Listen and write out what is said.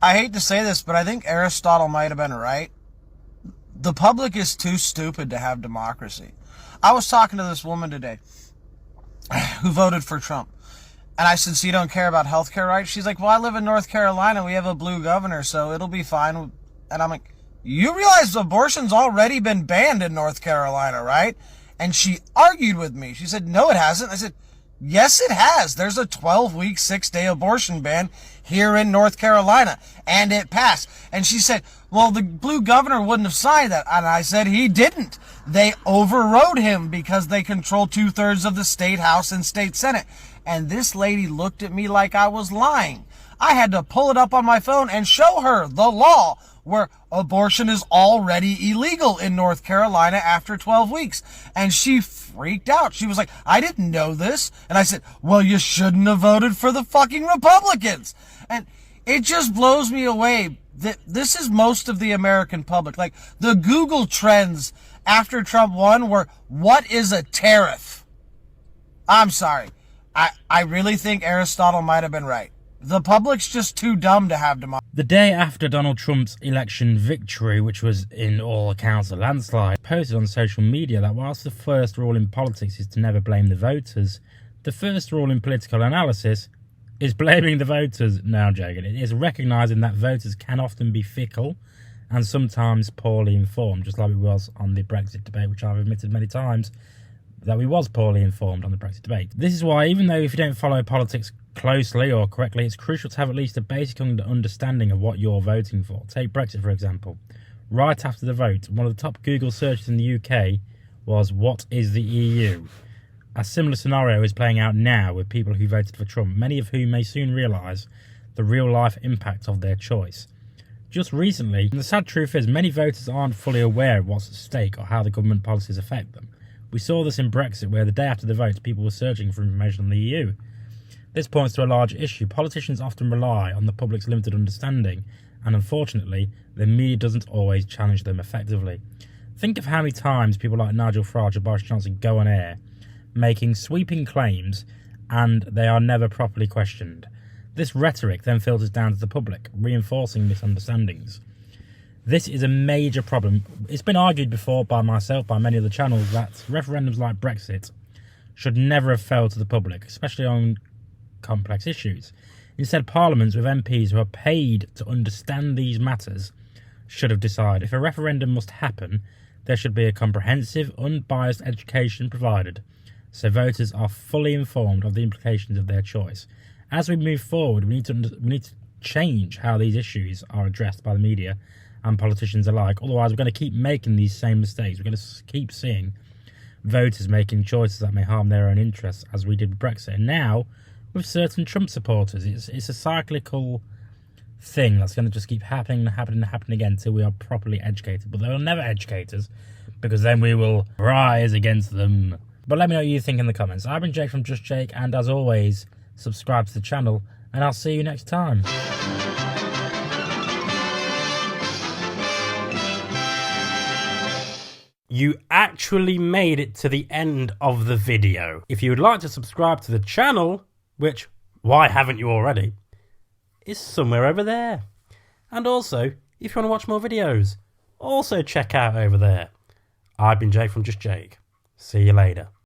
I hate to say this, but I think Aristotle might have been right. The public is too stupid to have democracy. I was talking to this woman today who voted for Trump. And I said, so you don't care about healthcare rights? She's like, well, I live in North Carolina. We have a blue governor, so it'll be fine. And I'm like, you realize abortion's already been banned in North Carolina, right? And she argued with me. She said, no, it hasn't. I said, yes, it has. There's a 12-week, 6-day abortion ban here in North Carolina, and it passed. And she said, well, the blue governor wouldn't have signed that. And I said, he didn't. They overrode him because they control 2/3 of the state house and state senate. And this lady looked at me like I was lying. I had to pull it up on my phone and show her the law where abortion is already illegal in North Carolina after 12 weeks. And she freaked out. She was like, I didn't know this. And I said, well, you shouldn't have voted for the fucking Republicans. And it just blows me away that this is most of the American public. Like, the Google trends after Trump won were, what is a tariff? I'm sorry. I really think Aristotle might have been right. The public's just too dumb to have democracy. The day after Donald Trump's election victory, which was in all accounts a landslide, posted on social media that whilst the first rule in politics is to never blame the voters, the first rule in political analysis is blaming the voters. No, I'm joking. It is recognising that voters can often be fickle and sometimes poorly informed, just like it was on the Brexit debate, which I've admitted many times that we was poorly informed on the Brexit debate. This is why, even though if you don't follow politics closely or correctly, it's crucial to have at least a basic understanding of what you're voting for. Take Brexit, for example. Right after the vote, one of the top Google searches in the UK was, what is the EU? A similar scenario is playing out now with people who voted for Trump, many of whom may soon realise the real-life impact of their choice. Just recently, and the sad truth is many voters aren't fully aware of what's at stake or how the government policies affect them. We saw this in Brexit, where the day after the vote, people were searching for information on the EU. This points to a large issue. Politicians often rely on the public's limited understanding, and unfortunately, the media doesn't always challenge them effectively. Think of how many times people like Nigel Farage or Boris Johnson go on air, making sweeping claims, and they are never properly questioned. This rhetoric then filters down to the public, reinforcing misunderstandings. This is a major problem. It's been argued before by myself, by many other channels, that referendums like Brexit should never have failed to the public, especially on complex issues. Instead, parliaments with MPs who are paid to understand these matters should have decided. If a referendum must happen, there should be a comprehensive, unbiased education provided, so voters are fully informed of the implications of their choice. As we move forward, we need to change how these issues are addressed by the media and politicians alike. Otherwise, we're going to keep making these same mistakes. We're going to keep seeing voters making choices that may harm their own interests, as we did with Brexit. And now, with certain Trump supporters, it's a cyclical thing that's going to just keep happening again until we are properly educated. But they will never educate us, because then we will rise against them. But let me know what you think in the comments. I've been Jake from Just Jake, and as always, subscribe to the channel, and I'll see you next time. You actually made it to the end of the video. If you would like to subscribe to the channel, which, why haven't you already, is somewhere over there. And also, if you want to watch more videos, also check out over there. I've been Jake from Just Jake. See you later.